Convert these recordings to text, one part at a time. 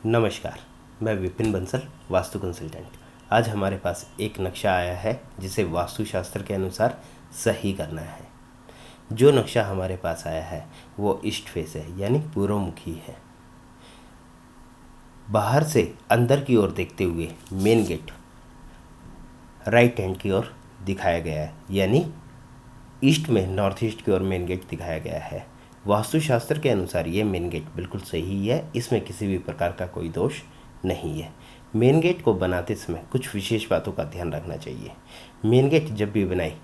नमस्कार, मैं विपिन बंसल, वास्तु कंसल्टेंट। आज हमारे पास एक नक्शा आया है जिसे वास्तुशास्त्र के अनुसार सही करना है। जो नक्शा हमारे पास आया है वो ईस्ट फेस है, यानी पूर्वमुखी है। बाहर से अंदर की ओर देखते हुए मेन गेट राइट हैंड की ओर दिखाया गया है, यानी ईस्ट में नॉर्थ ईस्ट की ओर मेन गेट दिखाया गया है। वास्तुशास्त्र के अनुसार ये मेन गेट बिल्कुल सही है, इसमें किसी भी प्रकार का कोई दोष नहीं है। मेन गेट को बनाते समय कुछ विशेष बातों का ध्यान रखना चाहिए। मेन गेट जब भी बनाए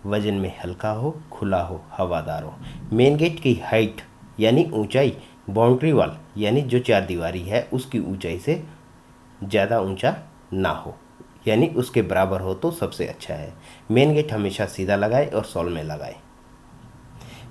वजन में हल्का हो, खुला हो, हवादार हो। मेन गेट की हाइट यानी ऊंचाई बाउंड्री वॉल यानी जो चार दीवारी है उसकी ऊंचाई से ज़्यादा ऊंचा ना हो, यानी उसके बराबर हो तो सबसे अच्छा है। मेन गेट हमेशा सीधा लगाए और सॉल में लगाए।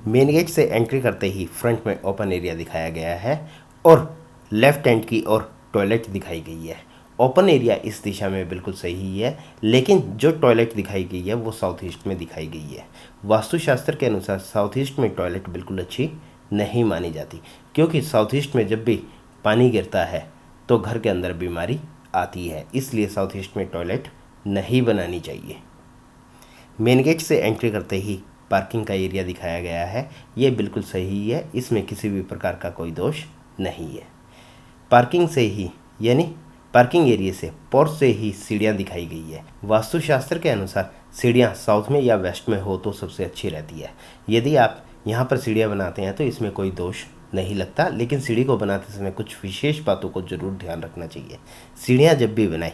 मेन गेट से एंट्री करते ही फ्रंट में ओपन एरिया दिखाया गया है और लेफ्ट हैंड की ओर टॉयलेट दिखाई गई है। ओपन एरिया इस दिशा में बिल्कुल सही है, लेकिन जो टॉयलेट दिखाई गई है वो साउथ ईस्ट में दिखाई गई है। वास्तुशास्त्र के अनुसार साउथ ईस्ट में टॉयलेट बिल्कुल अच्छी नहीं मानी जाती, क्योंकि साउथ ईस्ट में जब भी पानी गिरता है तो घर के अंदर बीमारी आती है, इसलिए साउथ ईस्ट में टॉयलेट नहीं बनानी चाहिए। मेन गेट से एंट्री करते ही पार्किंग का एरिया दिखाया गया है, ये बिल्कुल सही है, इसमें किसी भी प्रकार का कोई दोष नहीं है। पार्किंग से ही यानी पार्किंग एरिया से पोर्च से ही सीढ़ियाँ दिखाई गई है। वास्तुशास्त्र के अनुसार सीढ़ियाँ साउथ में या वेस्ट में हो तो सबसे अच्छी रहती है। यदि आप यहाँ पर सीढ़ियाँ बनाते हैं तो इसमें कोई दोष नहीं लगता, लेकिन सीढ़ी को बनाते समय कुछ विशेष बातों को जरूर ध्यान रखना चाहिए। सीढ़ियाँ जब भी बनाएं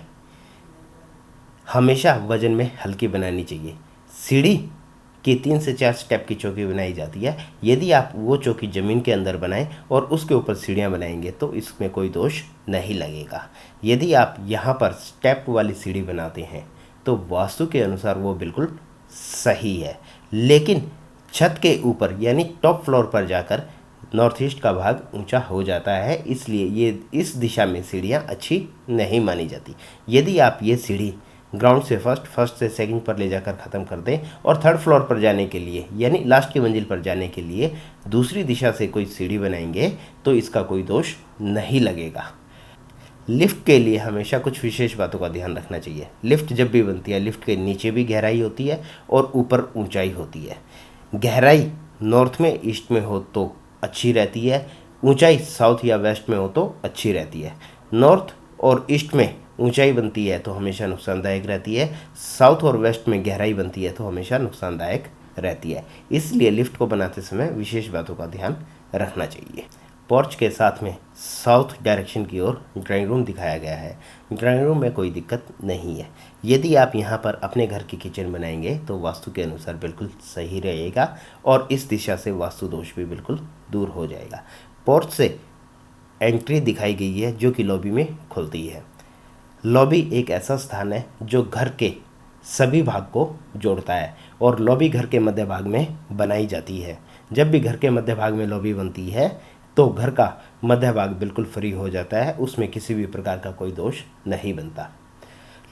हमेशा वजन में हल्की बनानी चाहिए। सीढ़ी की 3 से 4 स्टेप की चौकी बनाई जाती है। यदि आप वो चौकी ज़मीन के अंदर बनाएं और उसके ऊपर सीढ़ियाँ बनाएंगे तो इसमें कोई दोष नहीं लगेगा। यदि आप यहाँ पर स्टेप वाली सीढ़ी बनाते हैं तो वास्तु के अनुसार वो बिल्कुल सही है, लेकिन छत के ऊपर यानी टॉप फ्लोर पर जाकर नॉर्थ ईस्ट का भाग ऊंचा हो जाता है, इसलिए ये इस दिशा में सीढ़ियाँ अच्छी नहीं मानी जाती। यदि आप ये सीढ़ी ग्राउंड से फर्स्ट से सेकंड पर ले जाकर ख़त्म कर दें और थर्ड फ्लोर पर जाने के लिए यानी लास्ट की मंजिल पर जाने के लिए दूसरी दिशा से कोई सीढ़ी बनाएंगे तो इसका कोई दोष नहीं लगेगा। लिफ्ट के लिए हमेशा कुछ विशेष बातों का ध्यान रखना चाहिए। लिफ्ट जब भी बनती है, लिफ्ट के नीचे भी गहराई होती है और ऊपर ऊंचाई होती है। गहराई नॉर्थ में ईस्ट में हो तो अच्छी रहती है, ऊंचाई साउथ या वेस्ट में हो तो अच्छी रहती है। नॉर्थ और ईस्ट में ऊंचाई बनती है तो हमेशा नुकसानदायक रहती है, साउथ और वेस्ट में गहराई बनती है तो हमेशा नुकसानदायक रहती है। इसलिए लिफ्ट को बनाते समय विशेष बातों का ध्यान रखना चाहिए। पोर्च के साथ में साउथ डायरेक्शन की ओर ड्राइंग रूम दिखाया गया है। ड्राइंग रूम में कोई दिक्कत नहीं है। यदि आप यहाँ पर अपने घर की किचन बनाएंगे तो वास्तु के अनुसार बिल्कुल सही रहेगा और इस दिशा से वास्तु दोष भी बिल्कुल दूर हो जाएगा। पोर्च से एंट्री दिखाई गई है जो कि लॉबी में खुलती है। लॉबी एक ऐसा स्थान है जो घर के सभी भाग को जोड़ता है और लॉबी घर के मध्य भाग में बनाई जाती है। जब भी घर के मध्य भाग में लॉबी बनती है तो घर का मध्य भाग बिल्कुल फ्री हो जाता है, उसमें किसी भी प्रकार का कोई दोष नहीं बनता।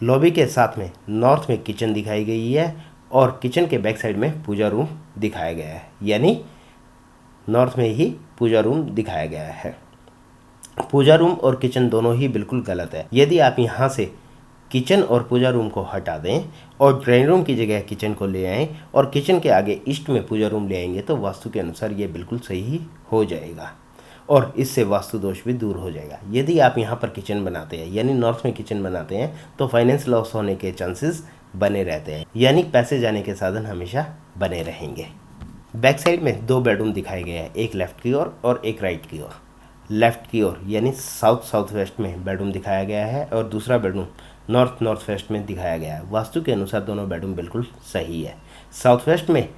लॉबी के साथ में नॉर्थ में किचन दिखाई गई है और किचन के बैक साइड में पूजा रूम दिखाया गया है, यानी नॉर्थ में ही पूजा रूम दिखाया गया है। पूजा रूम और किचन दोनों ही बिल्कुल गलत है। यदि आप यहाँ से किचन और पूजा रूम को हटा दें और ड्राइंग रूम की जगह किचन को ले आएं और किचन के आगे ईस्ट में पूजा रूम ले आएंगे तो वास्तु के अनुसार ये बिल्कुल सही हो जाएगा और इससे वास्तु दोष भी दूर हो जाएगा। यदि आप यहाँ पर किचन बनाते हैं यानी नॉर्थ में किचन बनाते हैं तो फाइनेंस लॉस होने के चांसेस बने रहते हैं, यानी पैसे जाने के साधन हमेशा बने रहेंगे। बैक साइड में 2 बेडरूम दिखाए गए हैं, एक लेफ्ट की ओर और एक राइट की ओर। लेफ्ट की ओर यानी साउथ वेस्ट में बेडरूम दिखाया गया है और दूसरा बेडरूम नॉर्थ वेस्ट में दिखाया गया है। वास्तु के अनुसार दोनों बेडरूम बिल्कुल सही है। साउथ वेस्ट में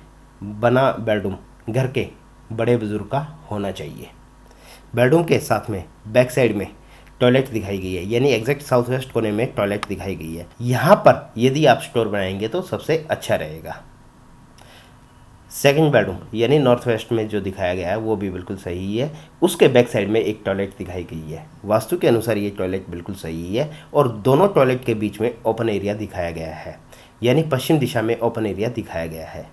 बना बेडरूम घर के बड़े बुजुर्ग का होना चाहिए। बेडरूम के साथ में बैक साइड में टॉयलेट दिखाई गई है, यानी एग्जैक्ट साउथ वेस्ट कोने में टॉयलेट दिखाई गई है। यहाँ पर यदि आप स्टोर बनाएंगे तो सबसे अच्छा रहेगा। सेकंड बेडरूम यानी नॉर्थ वेस्ट में जो दिखाया गया है वो भी बिल्कुल सही है, उसके बैक साइड में एक टॉयलेट दिखाई गई है। वास्तु के अनुसार ये टॉयलेट बिल्कुल सही है और दोनों टॉयलेट के बीच में ओपन एरिया दिखाया गया है, यानी पश्चिम दिशा में ओपन एरिया दिखाया गया है।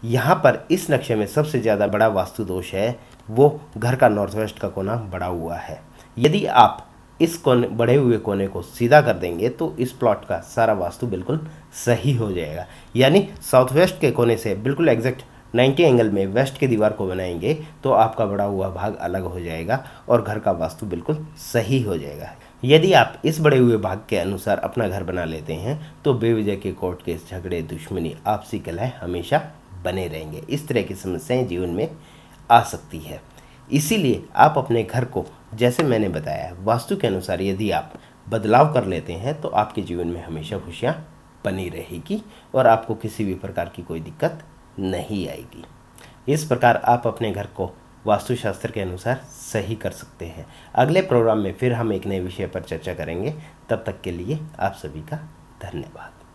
यहाँ पर इस नक्शे में सबसे ज़्यादा बड़ा वास्तु दोष है वो घर का नॉर्थ वेस्ट का कोना बड़ा हुआ है। यदि आप इस कोने, बढ़े हुए कोने को सीधा कर देंगे तो इस प्लॉट का सारा वास्तु बिल्कुल सही हो जाएगा। यानी साउथ वेस्ट के कोने से बिल्कुल एग्जैक्ट 90 एंगल में वेस्ट की दीवार को बनाएंगे तो आपका बढ़ा हुआ भाग अलग हो जाएगा और घर का वास्तु बिल्कुल सही हो जाएगा। यदि आप इस बढ़े हुए भाग के अनुसार अपना घर बना लेते हैं तो बेवजह के कोर्ट केस, झगड़े, दुश्मनी, आपसी कलह हमेशा बने रहेंगे। इस तरह की समस्याएं जीवन में आ सकती है। इसीलिए आप अपने घर को, जैसे मैंने बताया, वास्तु के अनुसार यदि आप बदलाव कर लेते हैं तो आपके जीवन में हमेशा खुशियाँ बनी रहेगी और आपको किसी भी प्रकार की कोई दिक्कत नहीं आएगी। इस प्रकार आप अपने घर को वास्तुशास्त्र के अनुसार सही कर सकते हैं। अगले प्रोग्राम में फिर हम एक नए विषय पर चर्चा करेंगे। तब तक के लिए आप सभी का धन्यवाद।